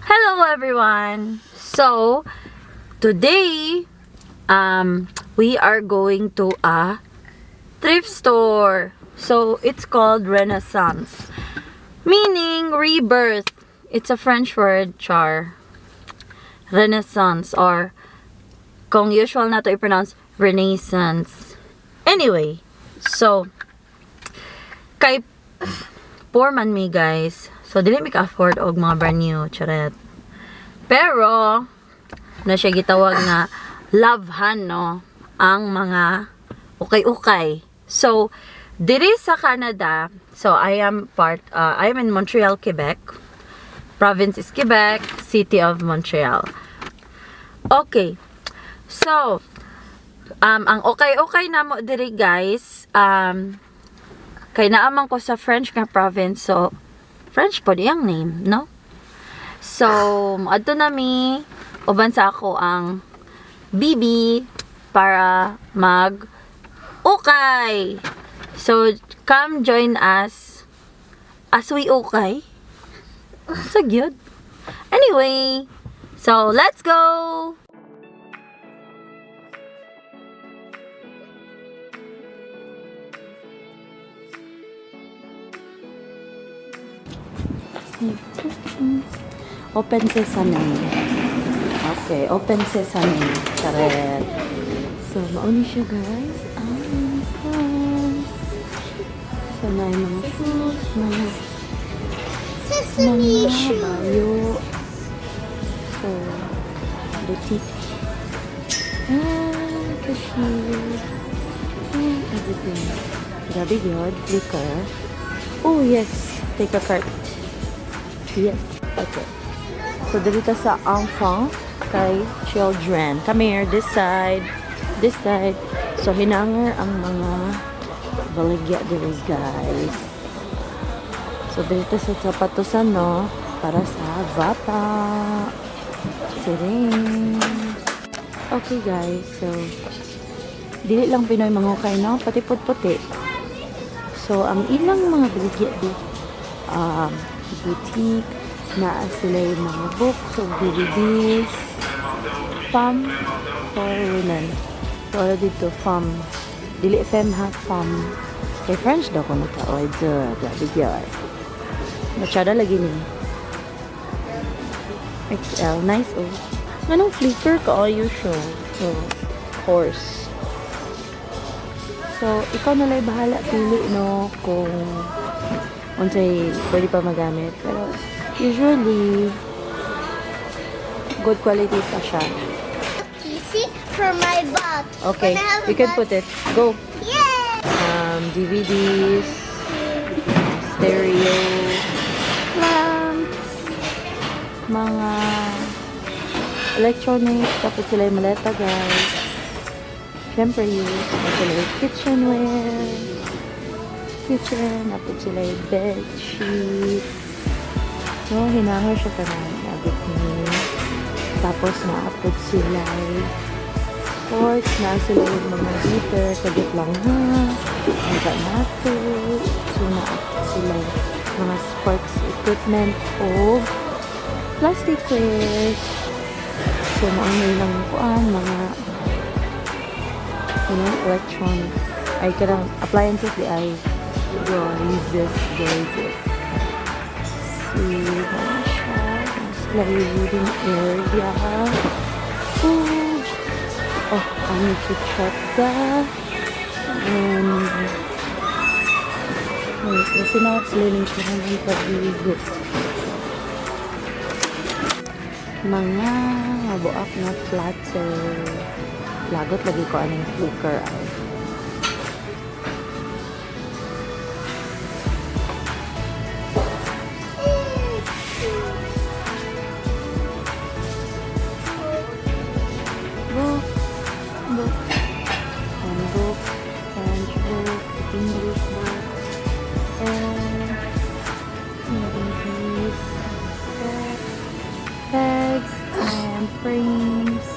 Hello everyone! So, today, we are going to a thrift store. So, it's called Renaissance. Meaning, rebirth. It's a French word, char. Renaissance, or kung usual na to i-pronounce, Renaissance. Anyway, so, kay poor man me guys. So, dili mi ka-afford og mga brand new, charet. Pero, na siya gitawag na lovehan, no? Ang mga ukay-ukay. So, diri sa Canada, so I am in Montreal, Quebec. Province is Quebec, City of Montreal. Okay. So, ang ukay-ukay na mo diri guys, kay naaman ko sa French nga province, so, French po diyang name, no? So, adto na mi, uban sa ako ang BB para mag-ukay. So, come join us as we ukay. So good. Anyway, so let's go! Open sesame. Okay, open sesame. Karet. So, mauni siya guys. So, may mga fruits, mga bayo. So, butik. Cashew. Everything. Grabe yun. Liquor. Oh, yes. Take a cart. Yes. Okay. So, dito sa enfant kay children. Come here. This side. This side. So, hinanger ang mga baligya dito, guys. So, dito sa sapatusan, no? Para sa bata. Siring. Okay, guys. So, dili lang Pinoy mangukay, no? Pati puti. So, ang ilang mga baligya dito, boutique, na sila yung mga books o DVDs, fam for women. So, wala dito, fam. Dili fem ha, fam. Kay French daw ko nagka-order. Grabe yun. Masyada lagi niya. XL. Nice, oh. Anong flicker ka all you show? So, horse. So, ikaw nalang bahala pili, no, kung unsay pwede pa magamit. Pero, usually, good quality pa siya. Easy for my butt. Okay, you can put it. Go. Yay! DVDs, stereo, lamps, mga electronics, tapos sila yung maleta, guys. Siyempre, tapos sila yung kitchen, tapos sila yung bed sheet. So, hinanger siya tanan, nabit niya. Tapos, naapod sila sports, na sila yung mga heater, kagit lang ha, mga nato. So, naapod sila yung mga sports equipment o plastic wares. So, maunay lang kuan, mga electronics. Ay, karang appliances di ay glazes. See, mga siya. Mas playroom area. Oh, I need to check that. And wait, kasi na-explaining ko naman pag-igot. Mga mabuak na flatter. Lagot lagi ko anong flicker ay. Handbook, French book, English book, and these pegs and frames.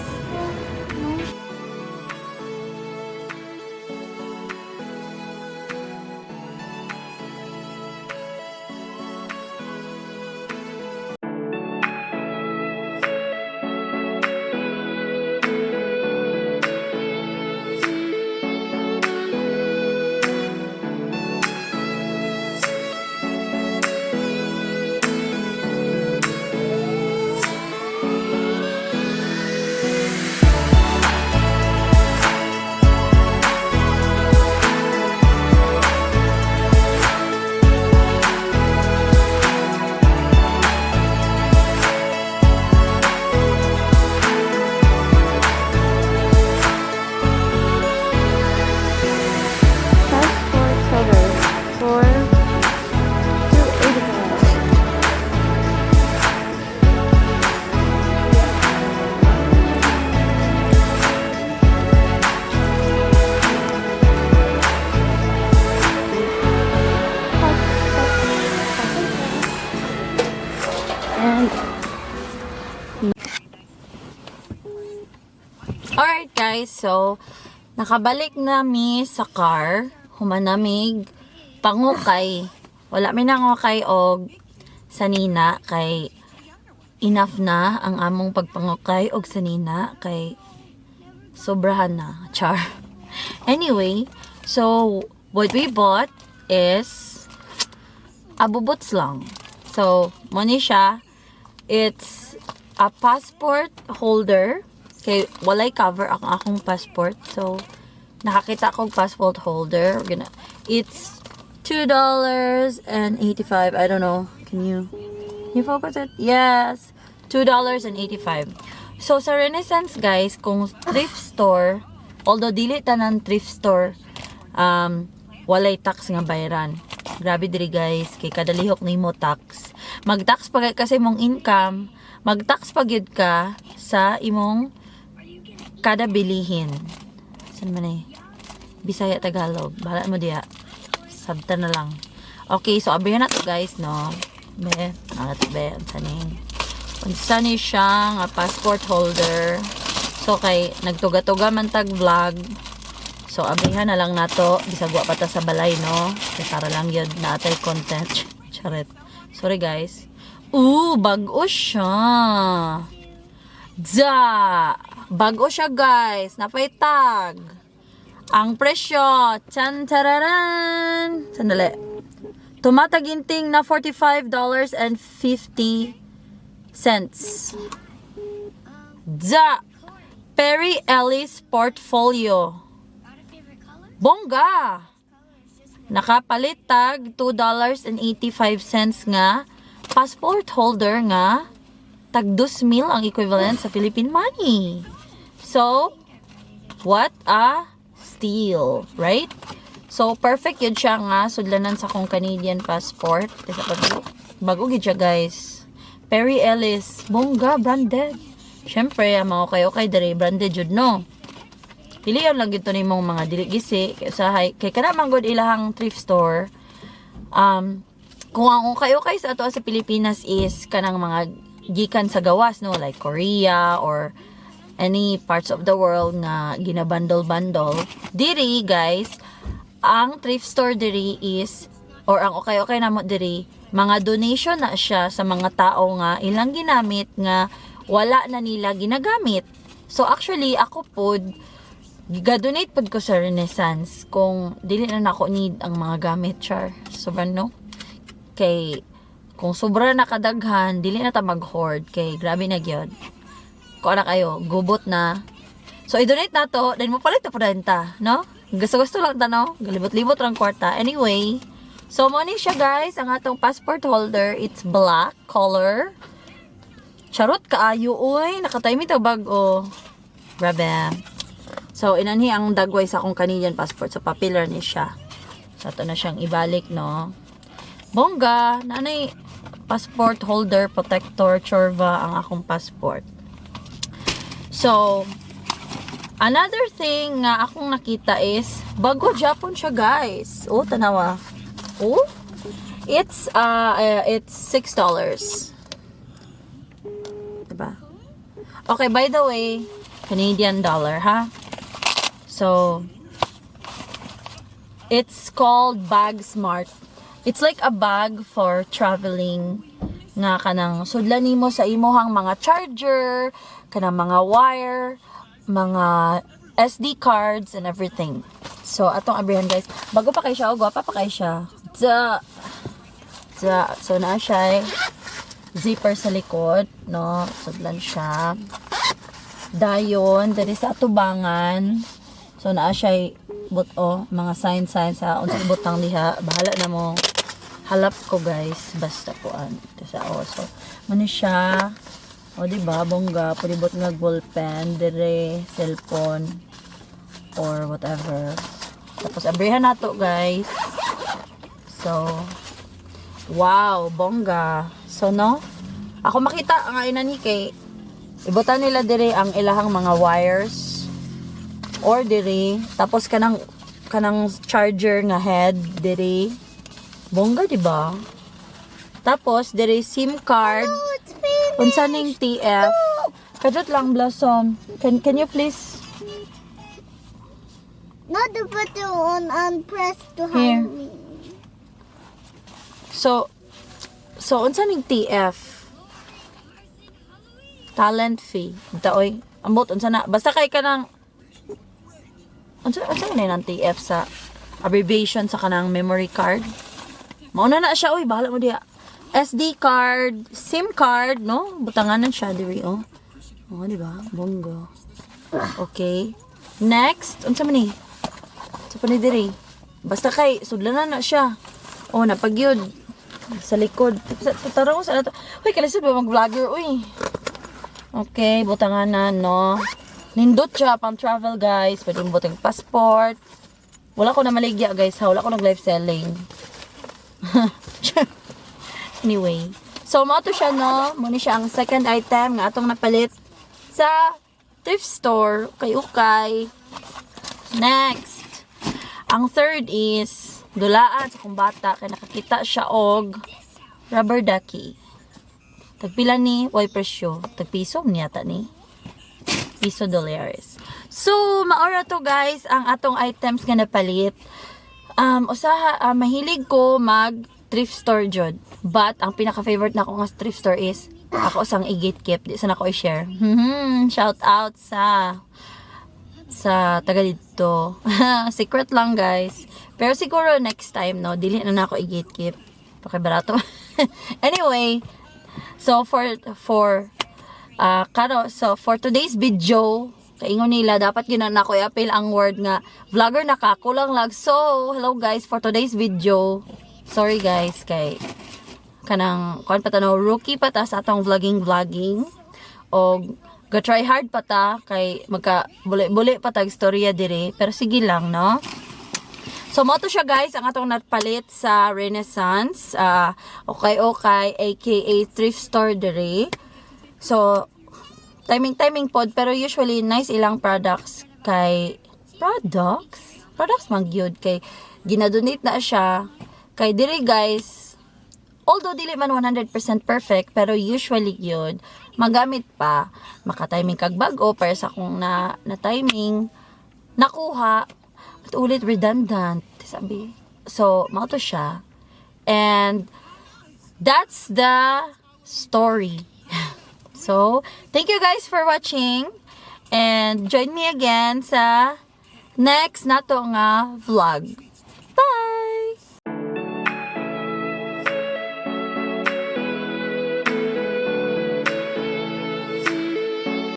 And alright guys, so nakabalik na mi sa car. Humanamig pangukay. Wala mi nangukay og sanina kay enough na ang among pagpangukay og sanina kay sobrahan na. Char. Anyway, so what we bought is abubots lang. So, money siya. It's a passport holder. Kay walay cover ang akong passport. So, nakakita akong passport holder. It's $2.85. I don't know. Can you focus it? Yes. $2.85. So, sa Renaissance, guys, kung thrift store, although dili tanan thrift store, walay tax nga bayaran. Grabe diri guys, kay kada lihok nimo tax. Mag-tax pagay kasi mong income, mag-tax pagyud ka sa imong kada bilihin. Saan man eh? Bisaya Tagalog. Bahala mo diya. Sabta na lang. Okay, so abrihan na to guys, no? Be, ang saning. Unsa ni siya nga passport holder. So kay nagtuga-tuga man tag vlog. So abrihan na lang nato. Bisag wa pa ta sa balay, no? Kay para lang yun na atay content. Charet. Sorry guys. Bago siya. Bago siya guys. Napaitag. Ang presyo. Tantararan. Sandali. Tumataginting na $45.50. Perry Ellis portfolio. Bongga. Nakapalit tag $2.85 nga passport holder nga tag 2,000 ang equivalent sa Philippine money. So, what a steal, right? So, perfect yun siya nga sudlanan sa kong Canadian passport. Bago gid siya guys. Perry Ellis, bongga, branded. Syempre, ang mga okay dere branded jud no. Piliyon lang gito ni mong mga dili gisi kay kana man gud ilahang thrift store. Kung ang okay sa ato sa Pilipinas is kanang mga gikan sa gawas no, like Korea or any parts of the world nga ginabundle-bundle. Diri guys, ang thrift store diri is or ang okay na mo diri mga donation na siya sa mga tao nga ilang ginamit nga wala na nila ginagamit. So actually ako pod giga-donate pod ko sa Renaissance kung dili na nako need ang mga gamit char. Sobrang no. Kay kung sobra na kadaghan, dili na ta mag-hoard kay grabe na gyud. Kung ana kayo, gubot na. So i-donate na to, then mo palit ta renta, no? Gusto-gusto lang ta no. Galibot-libot lang kwarta. Anyway, so mo ni siya guys, ang atong passport holder, it's black color. Charot kaayo oy, nakatime ta bag-o. Grabe. So inanhi ang dagway sa akong Canadian passport, so popular ni siya. So ato na siyang ibalik no. Bongga, nanay passport holder protector chorva ang akong passport. So another thing nga akong nakita is bago Japon siya guys. Oh, tanawa. Oh, it's $6. Diba? Okay, by the way, Canadian dollar, ha? So, it's called Bag Smart. It's like a bag for traveling nga kanang sudlan nimo sa imuhang mga charger, kanang mga wire, mga SD cards and everything. So, atong abrihan guys. Bago pa kay siya, gwapa pa kay siya. So, na siya zipper sa likod, no? Sudlan siya. Dayon, dali sa atubangan. So, naa siya buto, mga sign sa unsay butang diha. Bahala na mo. Halap ko guys. Basta kuan. Ito sa so, muna siya. O, diba? Bongga. Pulibot nga ballpen, dire, cellphone, or whatever. Tapos, abrihan na to guys. So, wow, bongga. So, no? Ako makita ang inani kay ibutan nila dire ang ilahang mga wires or dire tapos kanang charger nga head dire bongga diba tapos dire SIM card Unsa ning TF? Kadot lang Blossom. Can you please Not the button on press to Here. have me. So unsa ning TF? Talent fee. Daoy. Ambot unsa na. Basta kay kanang unsa na ng TF sa abbreviation sa kanang memory card. Mauna na siya, oy, bahala mo diya. SD card, SIM card, no? Butanganan siya diri, oh. Oh, di ba? Bongo. Okay. Next, unsa man ni? Sa pa ni diri. Basta kay sudlanan na siya. Oh, napagyud sa likod. Tara ko sa nato. Hoy, kalisod ba mag-vlogger, uy. Okay, butanganan, no? Nindot siya pang travel, guys. Pwede mo butang passport. Wala ko na maligya, guys, ha? Wala ko nag-live selling. Anyway. So, mo to siya, no? Muna siya ang second item nga atong napalit sa thrift store kay Ukay. Next. Ang third is dulaan sa kong bata kay nakakita siya og rubber ducky. Tagpila ni, way presyo. Tagpiso niyata ni. Piso dollares. So, maora to guys ang atong items nga napalit. Mahilig ko mag thrift store jud. But ang pinaka-favorite na ko nga thrift store is ako sang i-gatekeep. Di sana ko i-share. Shout out sa taga dito. Secret lang guys. Pero siguro next time no, dili na ako i-gatekeep. Pakibarato. Anyway, so for today's video, kaingon nila dapat gyud na ako i-appeal ang word nga vlogger na ka, kulang lag. So, hello guys, for today's video. Sorry guys kay kanang kuan pa ta no, rookie pa ta sa atong vlogging o ga try hard pa ta kay magka buli pa tag istorya dire, pero sige lang no. So mo to siya guys ang atong napalit sa Renaissance okay aka thrift store dire. So timing pod, pero usually nice ilang products man gyud kay ginadonate na siya kay diri guys. Although dili man 100% perfect, pero usually yun magamit pa maka-timing kag bag-o para sa kung na timing nakuha at ulit redundant sabi. So mao to siya, and that's the story. So thank you guys for watching, and join me again sa next nato nga vlog.